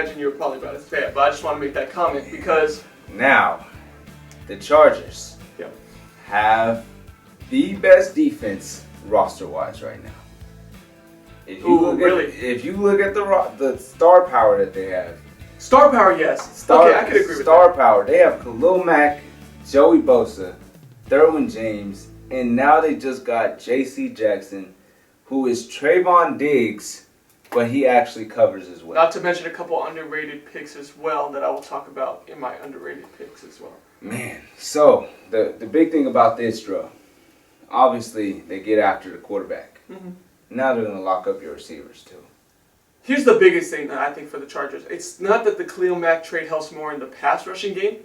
imagine you were probably about to say it, but I just want to make that comment because now, the Chargers have the best defense roster-wise right now. If you look at the star power that they have. Star power, yes. Okay, I could agree with that. Star power. They have Khalil Mack, Joey Bosa, Derwin James, and now they just got J.C. Jackson, who is Trayvon Diggs, but he actually covers as well. Not to mention a couple underrated picks as well that I will talk about in my underrated picks as well. Man, so the big thing about this, Drew, obviously they get after the quarterback. Mm-hmm. Now they're going to lock up your receivers too. Here's the biggest thing that I think for the Chargers. It's not that the Khalil Mack trade helps more in the pass rushing game.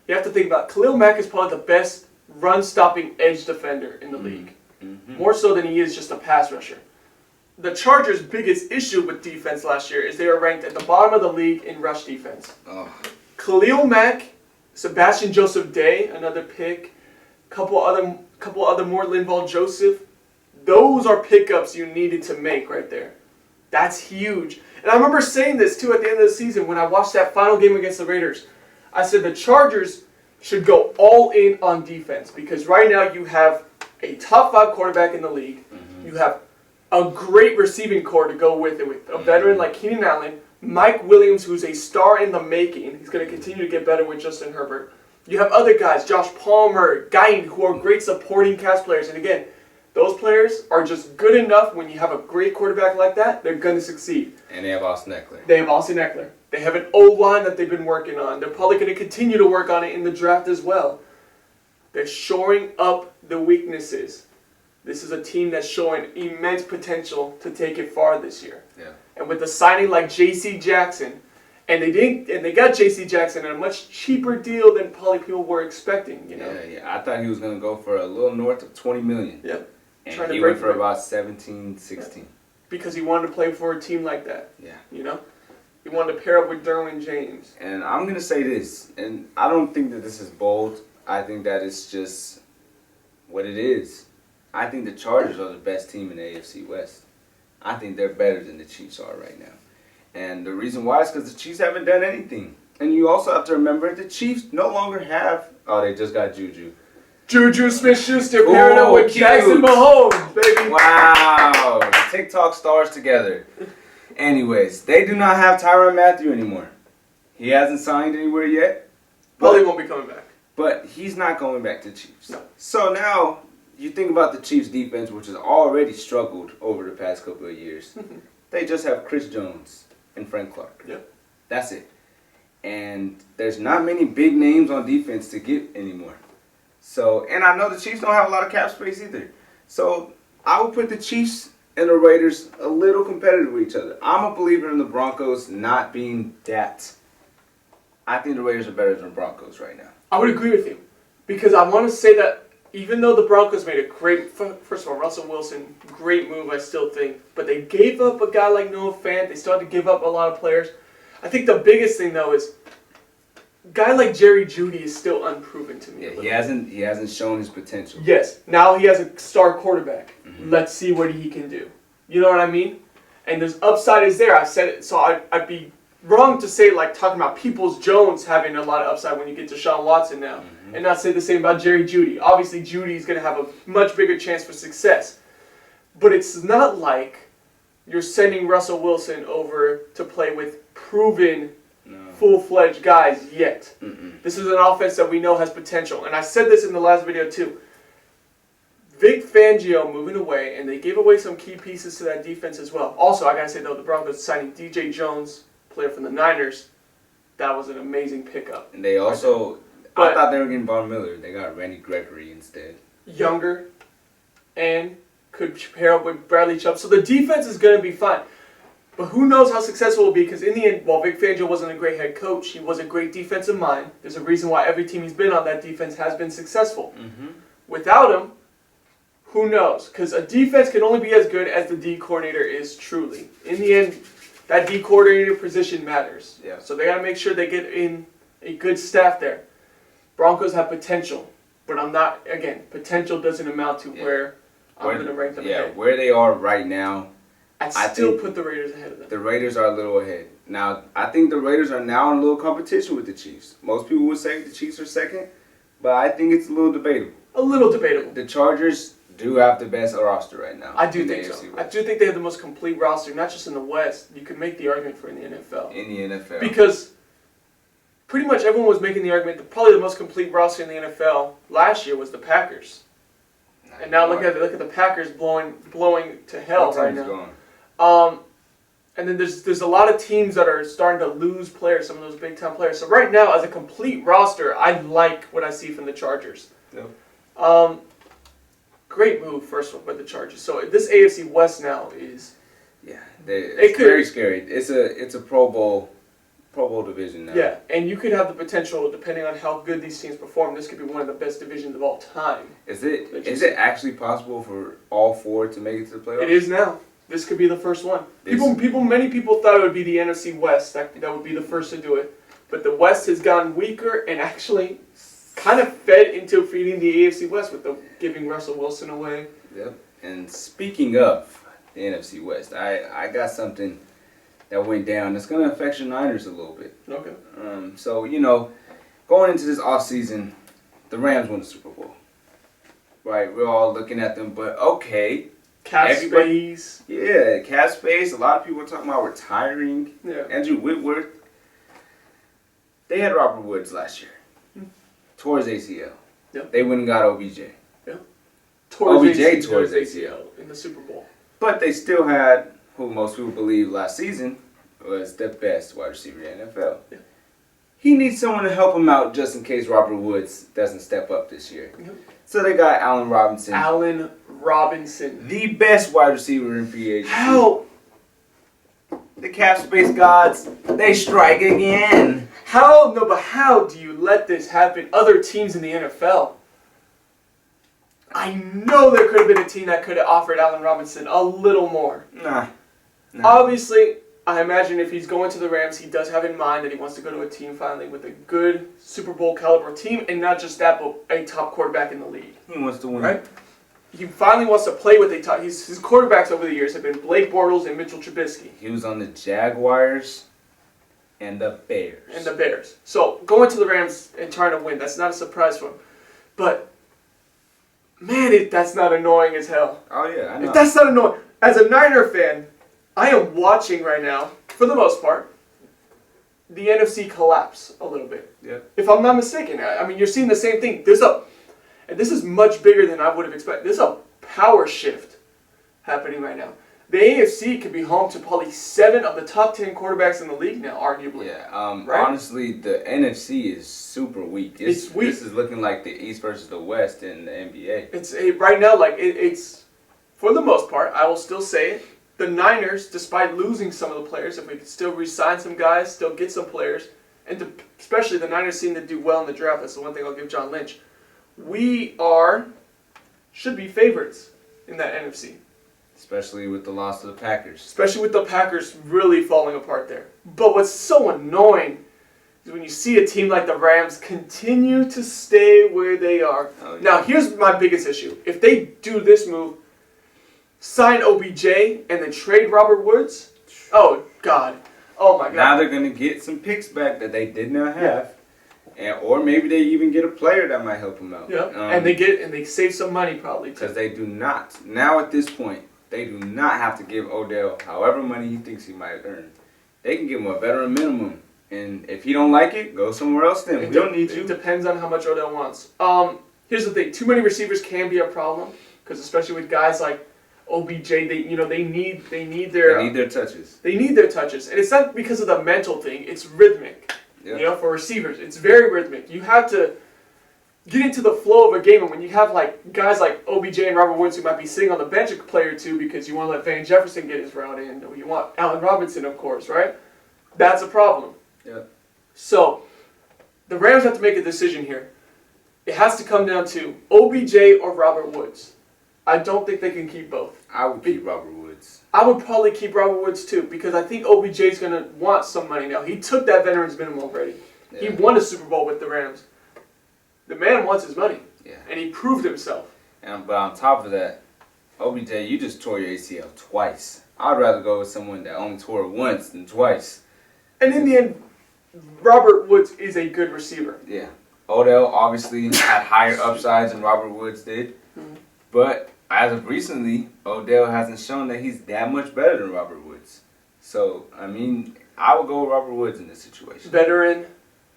You have to think about Khalil Mack is probably the best run-stopping edge defender in the league. Mm-hmm. More so than he is just a pass rusher. The Chargers' biggest issue with defense last year is they were ranked at the bottom of the league in rush defense. Oh. Khalil Mack, Sebastian Joseph Day, another pick, couple other more, Linval Joseph. Those are pickups you needed to make right there. That's huge. And I remember saying this too at the end of the season when I watched that final game against the Raiders. I said the Chargers should go all in on defense because right now you have a top 5 quarterback in the league. Mm-hmm. You have a great receiving core to go with it with a veteran like Keenan Allen, Mike Williams, who's a star in the making. He's going to continue to get better with Justin Herbert. You have other guys, Josh Palmer, Guine, who are great supporting cast players. And again, those players are just good enough when you have a great quarterback like that, they're going to succeed. And they have Austin Eckler. They have an O-line that they've been working on. They're probably going to continue to work on it in the draft as well. They're shoring up the weaknesses. This is a team that's showing immense potential to take it far this year. Yeah. And with the signing like J.C. Jackson, and they got J.C. Jackson at a much cheaper deal than probably people were expecting, you know. Yeah. I thought he was going to go for a little north of $20 million. Yeah. And he went for about 17, 16. Yeah. Because he wanted to play for a team like that. Yeah. You know? He wanted to pair up with Derwin James. And I'm going to say this, and I don't think that this is bold. I think that it's just what it is. I think the Chargers are the best team in the AFC West. I think they're better than the Chiefs are right now. And the reason why is because the Chiefs haven't done anything. And you also have to remember the Chiefs no longer have... Oh, they just got Juju. Juju Smith-Schuster pairing up with Jackson Mahomes, baby. Wow. The TikTok stars together. Anyways, they do not have Tyrann Mathieu anymore. He hasn't signed anywhere yet. Probably won't be coming back. But he's not going back to the Chiefs. No. So now, you think about the Chiefs' defense, which has already struggled over the past couple of years. They just have Chris Jones and Frank Clark. Yep. That's it. And there's not many big names on defense to get anymore. So, and I know the Chiefs don't have a lot of cap space either. So, I would put the Chiefs and the Raiders a little competitive with each other. I'm a believer in the Broncos not being that. I think the Raiders are better than the Broncos right now. I would agree with you. Because I want to say that even though the Broncos made a great, first of all, Russell Wilson, great move, I still think. But they gave up a guy like Noah Fant. They started to give up a lot of players. I think the biggest thing, though, is a guy like Jerry Jeudy is still unproven to me. Yeah, he hasn't shown his potential. Yes. Now he has a star quarterback. Mm-hmm. Let's see what he can do. You know what I mean? And there's upside is there. I said it, so I'd be wrong to say, like, talking about Peoples-Jones having a lot of upside when you get to Deshaun Watson now. And not say the same about Jerry Jeudy. Obviously, Jeudy is going to have a much bigger chance for success. But it's not like you're sending Russell Wilson over to play with proven, full-fledged guys yet. This is an offense that we know has potential. And I said this in the last video, too. Vic Fangio moving away, and they gave away some key pieces to that defense as well. Also, I got to say, though, the Broncos signing DJ Jones, player from the Niners, that was an amazing pickup. And they also... I thought they were getting Von Miller. They got Randy Gregory instead. Younger and could pair up with Bradley Chubb. So the defense is going to be fine. But who knows how successful it will be, because in the end, while Vic Fangio wasn't a great head coach, he was a great defensive mind. There's a reason why every team he's been on, that defense has been successful. Without him, who knows? Because a defense can only be as good as the D coordinator is truly. In the end, that D coordinator position matters. Yeah. So they got to make sure they get in a good staff there. Broncos have potential, but I'm not, again, potential doesn't amount to where I'm going to rank them ahead. Where they are right now, I'd still put the Raiders ahead of them. The Raiders are a little ahead. Now, I think the Raiders are now in a little competition with the Chiefs. Most people would say the Chiefs are second, but I think it's a little debatable. A little debatable. The Chargers do have the best roster right now. I do think so. I do think they have the most complete roster, not just in the West. You could make the argument for in the NFL. In the NFL. Because pretty much everyone was making the argument that probably the most complete roster in the NFL last year was the Packers. And now look at the Packers blowing to hell right now. And then there's a lot of teams that are starting to lose players, some of those big time players. So right now, as a complete roster, I like what I see from the Chargers. Yep. Great move, first one, by the Chargers. So this AFC West now is it's very scary. It's a Pro Bowl division now. Yeah, and you could have the potential, depending on how good these teams perform, this could be one of the best divisions of all time. Is it actually possible for all four to make it to the playoffs? It is now. This could be the first one. Many people thought it would be the NFC West that would be the first to do it, but the West has gotten weaker and actually kind of fed into feeding the AFC West with the giving Russell Wilson away. Yep. And speaking of the NFC West, I got something that went down that's going to affect your Niners a little bit. Okay. So, going into this offseason, the Rams won the Super Bowl. Right? We're all looking at them, but okay. Cap space. Yeah, cap space. A lot of people are talking about retiring. Yeah. Andrew Whitworth. They had Robert Woods last year. Tore his ACL. Yep. They went and got OBJ. Yep. OBJ tore his ACL in the Super Bowl. But they still had, who most people believe last season was the best wide receiver in the NFL. Yeah. He needs someone to help him out just in case Robert Woods doesn't step up this year. Yep. So they got Allen Robinson. The best wide receiver in free agency. How? The cap space gods, they strike again. How do you let this happen? Other teams in the NFL. I know there could have been a team that could have offered Allen Robinson a little more. Nah. Obviously, I imagine if he's going to the Rams, he does have in mind that he wants to go to a team finally with a good Super Bowl caliber team, and not just that, but a top quarterback in the league. He wants to win. Right? He finally wants to play with a top. His quarterbacks over the years have been Blake Bortles and Mitchell Trubisky. He was on the Jaguars and the Bears. So going to the Rams and trying to win, that's not a surprise for him. But man, that's not annoying as hell. Oh yeah, I know. If that's not annoying. As a Niner fan, I am watching right now, for the most part, the NFC collapse a little bit. Yeah. If I'm not mistaken, I mean, you're seeing the same thing. And this is much bigger than I would have expected. There's a power shift happening right now. The AFC could be home to probably 7 of the top 10 quarterbacks in the league now, arguably. Yeah. Right? Honestly, the NFC is super weak. It's weak. This is looking like the East versus the West in the NBA. It's right now, it's for the most part, I will still say it. The Niners, despite losing some of the players, if we could still re-sign some guys, still get some players, and especially the Niners seem to do well in the draft. That's the one thing I'll give John Lynch. We should be favorites in that NFC. Especially with the loss of the Packers. Especially with the Packers really falling apart there. But what's so annoying is when you see a team like the Rams continue to stay where they are. Oh, yeah. Now, here's my biggest issue. If they do this move, sign OBJ and then trade Robert Woods, oh, God. Oh, my God. Now they're going to get some picks back that they did not have. Or maybe they even get a player that might help them out. Yeah, and they save some money probably. Because they do not, now at this point, they do not have to give Odell however money he thinks he might earn. They can give him a veteran minimum. And if he don't like it, go somewhere else then. We don't need you. It depends on how much Odell wants. Here's the thing. Too many receivers can be a problem. Because especially with guys like OBJ, they need their touches. They need their touches. And it's not because of the mental thing. It's rhythmic. Yep. For receivers, it's very rhythmic. You have to get into the flow of a game, and when you have guys like OBJ and Robert Woods who might be sitting on the bench a play or two because you want to let Van Jefferson get his route in, or you want Allen Robinson, of course, right? That's a problem. Yeah. So the Rams have to make a decision here. It has to come down to OBJ or Robert Woods. I don't think they can keep both. I would keep Robert Woods. I would probably keep Robert Woods too, because I think OBJ is going to want some money now. He took that veteran's minimum already. Yeah. He won a Super Bowl with the Rams. The man wants his money. Yeah. And he proved himself. But on top of that, OBJ, you just tore your ACL twice. I'd rather go with someone that only tore it once than twice. And in the end, Robert Woods is a good receiver. Yeah. Odell obviously had higher upsides than Robert Woods did. Mm-hmm. But as of recently, Odell hasn't shown that he's that much better than Robert Woods. So, I mean, I would go with Robert Woods in this situation. Veteran,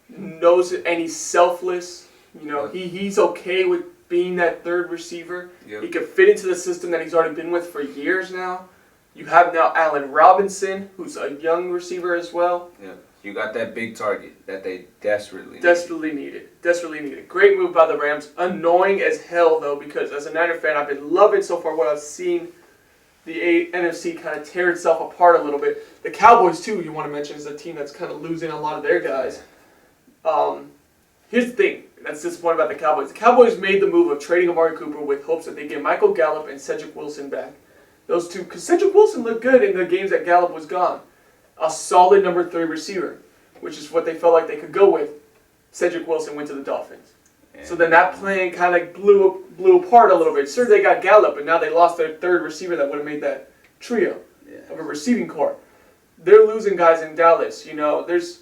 knows it, and he's selfless. You know, he's okay with being that third receiver. Yep. He could fit into the system that he's already been with for years now. You have now Allen Robinson, who's a young receiver as well. Yeah. You got that big target that they desperately needed. Desperately needed. Great move by the Rams. Annoying as hell, though, because as a Niner fan, I've been loving so far what I've seen the NFC kind of tear itself apart a little bit. The Cowboys, too, you want to mention, is a team that's kind of losing a lot of their guys. Here's the thing that's disappointing about the Cowboys. The Cowboys made the move of trading Amari Cooper with hopes that they get Michael Gallup and Cedric Wilson back. Those two, because Cedric Wilson looked good in the games that Gallup was gone. A solid number 3 receiver, which is what they felt like they could go with. Cedric Wilson went to the Dolphins. Yeah. So then that plan kind of blew apart a little bit. Sure, they got Gallup, but now they lost their third receiver that would have made that trio of a receiving core. They're losing guys in Dallas. You know, there's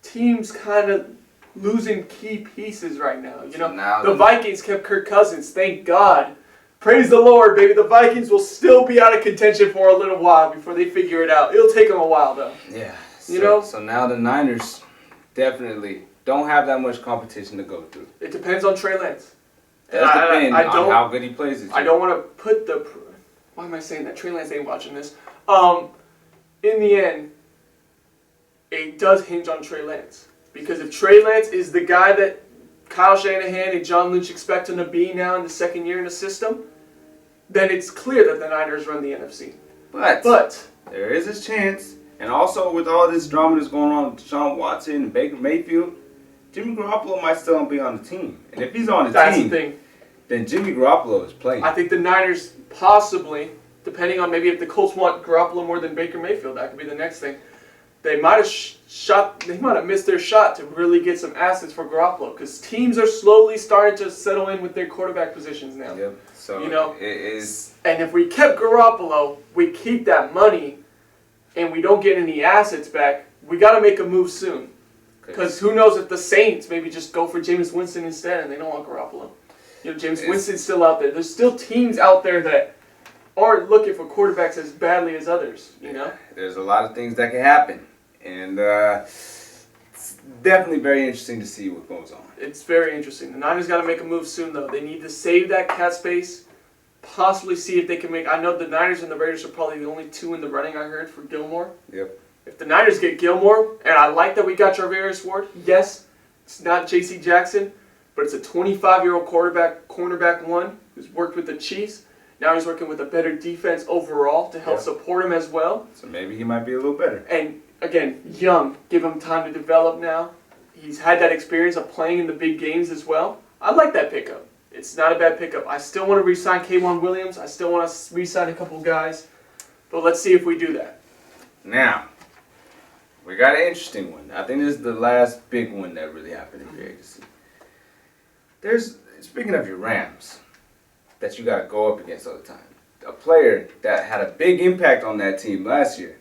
teams kind of losing key pieces right now. You know, the Vikings kept Kirk Cousins. Thank God. Praise the Lord, baby. The Vikings will still be out of contention for a little while before they figure it out. It'll take them a while, though. Yeah. You know? So now the Niners definitely don't have that much competition to go through. It depends on Trey Lance. It does depend on how good he plays it. I don't want to put the... Why am I saying that? Trey Lance ain't watching this. In the end, it does hinge on Trey Lance. Because if Trey Lance is the guy that Kyle Shanahan and John Lynch expect him to be now in the second year in the system, then it's clear that the Niners run the NFC. But there is a chance, and also with all this drama that's going on with Deshaun Watson and Baker Mayfield, Jimmy Garoppolo might still be on the team. And if he's on the team, then Jimmy Garoppolo is playing. I think the Niners possibly, depending on maybe if the Colts want Garoppolo more than Baker Mayfield, that could be the next thing. They might have missed their shot to really get some assets for Garoppolo because teams are slowly starting to settle in with their quarterback positions now. Yep. So you know, it is. And if we kept Garoppolo, we keep that money, and we don't get any assets back. We got to make a move soon because who knows if the Saints maybe just go for Jameis Winston instead, and they don't want Garoppolo. You know, Jameis Winston's still out there. There's still teams out there that aren't looking for quarterbacks as badly as others. You know, there's a lot of things that can happen. And it's definitely very interesting to see what goes on. It's very interesting. The Niners got to make a move soon, though. They need to save that cap space, possibly see if they can make... I know the Niners and the Raiders are probably the only two in the running, I heard, for Gilmore. Yep. If the Niners get Gilmore, and I like that we got Charvarius Ward, yes, it's not J.C. Jackson, but it's a 25-year-old cornerback one, who's worked with the Chiefs. Now he's working with a better defense overall to help support him as well. So maybe he might be a little better. And again, young, give him time to develop now. He's had that experience of playing in the big games as well. I like that pickup. It's not a bad pickup. I still want to re-sign K'Wan Williams. I still want to re-sign a couple guys. But let's see if we do that. Now, we got an interesting one. I think this is the last big one that really happened in free agency. Speaking of your Rams, that you got to go up against all the time. A player that had a big impact on that team last year.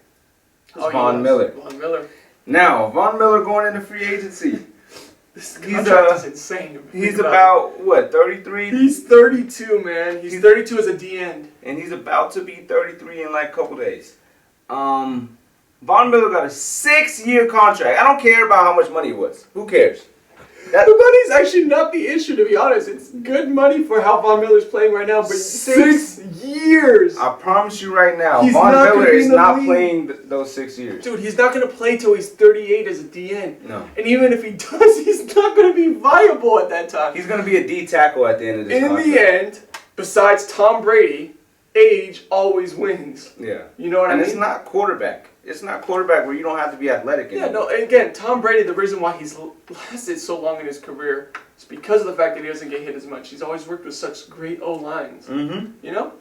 Von Miller. Von Miller. Now, Von Miller going into free agency. This contract is insane. He's about, what, 33? He's 32, man. He's 32 as a D-end. And he's about to be 33 in like a couple days. Von Miller got a 6-year contract. I don't care about how much money it was. Who cares? The money's actually not the issue, to be honest. It's good money for how Von Miller's playing right now, but 6 years. I promise you right now, Von Miller is not playing those 6 years. Dude, he's not going to play till he's 38 as a DN. No. And even if he does, he's not going to be viable at that time. He's going to be a D tackle at the end of this contract. In the end, besides Tom Brady, age always wins. Yeah. You know what I mean? And it's not quarterback. It's not quarterback where you don't have to be athletic anymore. Yeah, no, again, Tom Brady, the reason why he's lasted so long in his career is because of the fact that he doesn't get hit as much. He's always worked with such great O-lines. Mm-hmm. You know?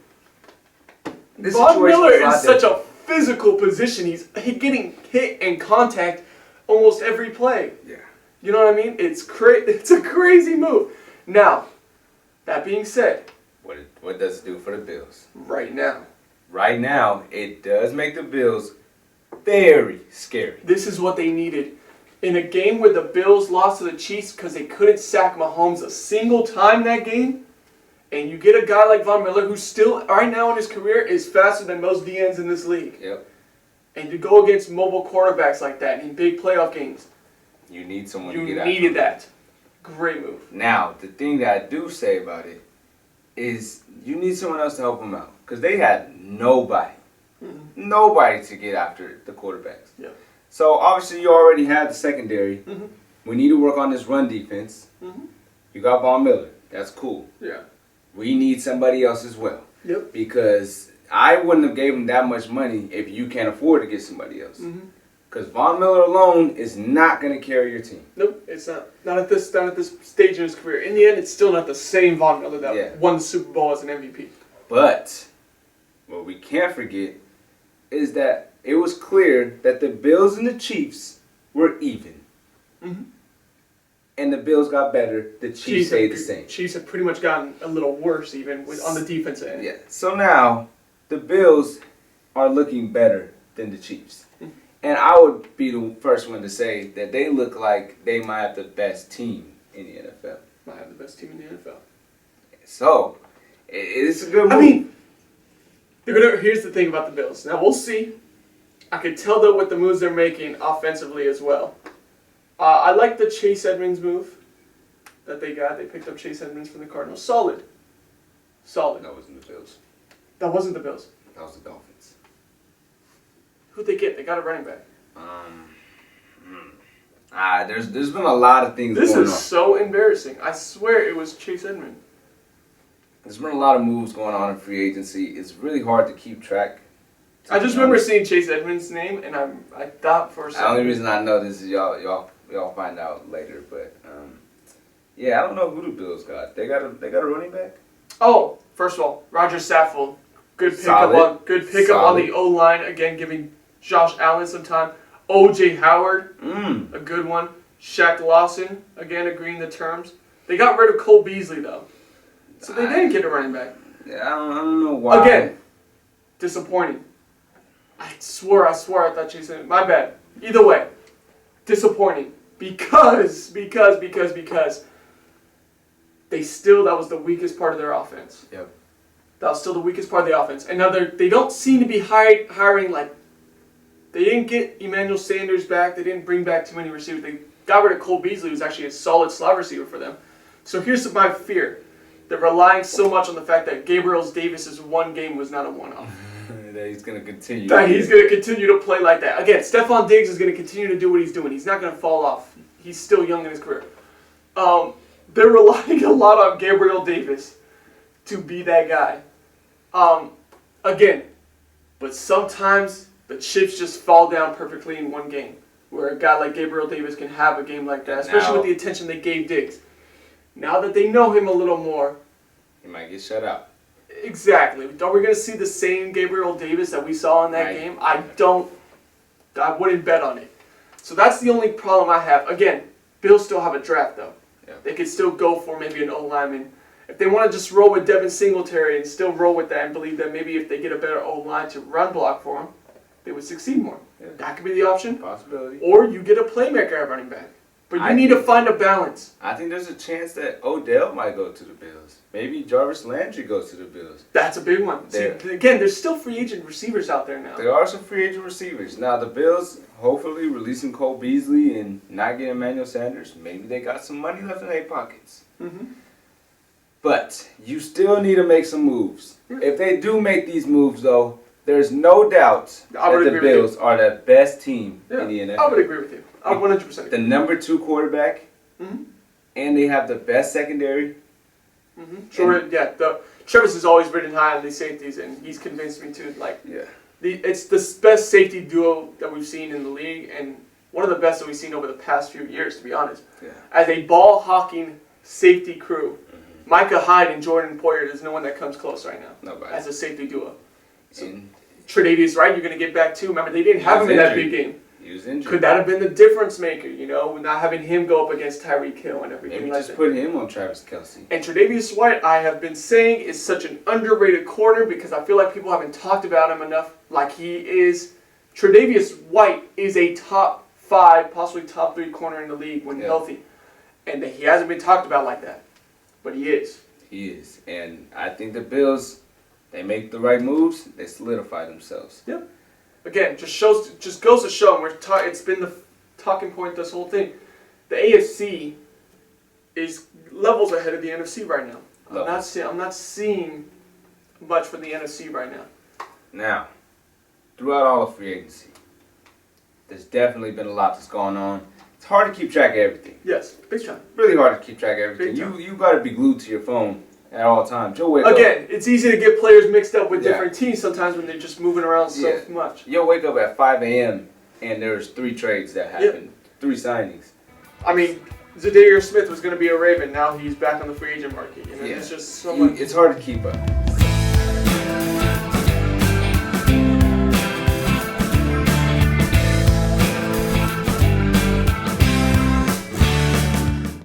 Von Miller is such a physical position. He's getting hit and contact almost every play. Yeah. You know what I mean? It's a crazy move. Now, that being said, what does it do for the Bills? Right now, it does make the Bills very scary. This is what they needed. In a game where the Bills lost to the Chiefs because they couldn't sack Mahomes a single time that game, and you get a guy like Von Miller who still, right now in his career, is faster than most DNs in this league. Yep. And to go against mobile quarterbacks like that in big playoff games, You need someone to you get after needed him. that. Great move. Now, the thing that I do say about it is you need someone else to help them out. Because they had nobody. Mm-hmm. Nobody to get after the quarterbacks. Yeah. So, obviously, you already have the secondary. Mm-hmm. We need to work on this run defense. Mm-hmm. You got Von Miller. That's cool. Yeah. We need somebody else as well. Yep. Because I wouldn't have gave him that much money if you can't afford to get somebody else. Mm-hmm. Because Von Miller alone is not going to carry your team. Nope, it's not. Not at this stage in his career. In the end, it's still not the same Von Miller that won the Super Bowl as an MVP. But what we can't forget is that it was clear that the Bills and the Chiefs were even. Mm-hmm. And the Bills got better. The Chiefs stayed the same. Chiefs have pretty much gotten a little worse even on the defensive end. Yeah. So now the Bills are looking better than the Chiefs. Mm-hmm. And I would be the first one to say that they look like they might have the best team in the NFL. Might have the best team in the NFL. So, it's a good move. I mean, here's the thing about the Bills. Now, we'll see. I could tell that with the moves they're making offensively as well. I like the Chase Edmonds move that they got. They picked up Chase Edmonds from the Cardinals. Solid. That wasn't the Bills. That wasn't the Bills. That was the Dolphins. Who'd they get? They got a running back. There's been a lot of things This going is on. so embarrassing. I swear it was Chase Edmonds. There's been a lot of moves going on in free agency. It's really hard to keep track. I just remember seeing Chase Edmonds' name, and I thought for a The second. only reason I know this is y'all find out later. But yeah, I don't know who the Bills got. They got a running back. Oh, first of all, Roger Saffold, good Solid. pickup on the O line again, giving Josh Allen some time. O.J. Howard, a good one. Shaq Lawson, again agreeing the terms. They got rid of Cole Beasley though, so they didn't get a running back. Yeah, I don't know why. Again, disappointing. I swear I thought Chase Edmonds. My bad. Either way, disappointing because that was the weakest part of their offense. Yep. That was still the weakest part of the offense. And now they don't seem to be hiring like. They didn't get Emmanuel Sanders back. They didn't bring back too many receivers. They got rid of Cole Beasley, who's actually a solid slot receiver for them. So here's my fear. They're relying so much on the fact that Gabriel Davis's one game was not a one-off. That he's going to continue. That he's going to continue to play like that. Again, Stephon Diggs is going to continue to do what he's doing. He's not going to fall off. He's still young in his career. They're relying a lot on Gabriel Davis to be that guy. Again, but sometimes the chips just fall down perfectly in one game, where a guy like Gabriel Davis can have a game like that, especially with the attention they gave Diggs. Now that they know him a little more, he might get shut out. Exactly. Are we going to see the same Gabriel Davis that we saw in that game? I wouldn't bet on it. So that's the only problem I have. Again, Bills still have a draft though. Yeah. They could still go for maybe an O-lineman. If they want to just roll with Devin Singletary and still roll with that and believe that maybe if they get a better O-line to run block for him, they would succeed more. Yeah. That could be the option. Possibility. Or you get a playmaker at running back. But you need to find a balance. I think there's a chance that Odell might go to the Bills. Maybe Jarvis Landry goes to the Bills. That's a big one. See, again, there's still free agent receivers out there now. There are some free agent receivers. Now, the Bills, hopefully, releasing Cole Beasley and not getting Emmanuel Sanders, maybe they got some money left in their pockets. Mm-hmm. But you still need to make some moves. If they do make these moves, though, there's no doubt that the Bills are the best team in the NFL. I would agree with you. I 100% agree. The number 2 quarterback, and they have the best secondary. Mm-hmm. Sure, yeah. Travis has always ridden high on these safeties, and he's convinced me too. It's the best safety duo that we've seen in the league, and one of the best that we've seen over the past few years, to be honest. Yeah. As a ball-hawking safety crew, Micah Hyde and Jordan Poyer, there's no one that comes close right now. Nobody. As a safety duo. So, And Tre'Davious Wright, you're going to get back too. Remember, they didn't have him in that big game. He was injured. Could that have been the difference maker, not having him go up against Tyreek Hill and everything Maybe like just that? put him on Travis Kelce. And Tre'Davious White, I have been saying, is such an underrated corner because I feel like people haven't talked about him enough like he is Tre'Davious White is a top 5, possibly top 3 corner in the league when healthy. And he hasn't been talked about like that. But he is. He is. And I think the Bills, they make the right moves, they solidify themselves. Yep. Again, just goes to show, and it's been the talking point this whole thing. The AFC is levels ahead of the NFC right now. I'm not seeing much for the NFC right now. Now, throughout all of free agency, there's definitely been a lot that's going on. It's hard to keep track of everything. Yes, big time. Really hard to keep track of everything. Big time. You got to be glued to your phone at all times. You'll wake Again, it's easy to get players mixed up with different teams sometimes when they're just moving around so much. You'll wake up at 5 a.m. and there's 3 trades that happened, 3 signings. I mean, Zadarius Smith was going to be a Raven. Now he's back on the free agent market. It's just so much. It's hard to keep up.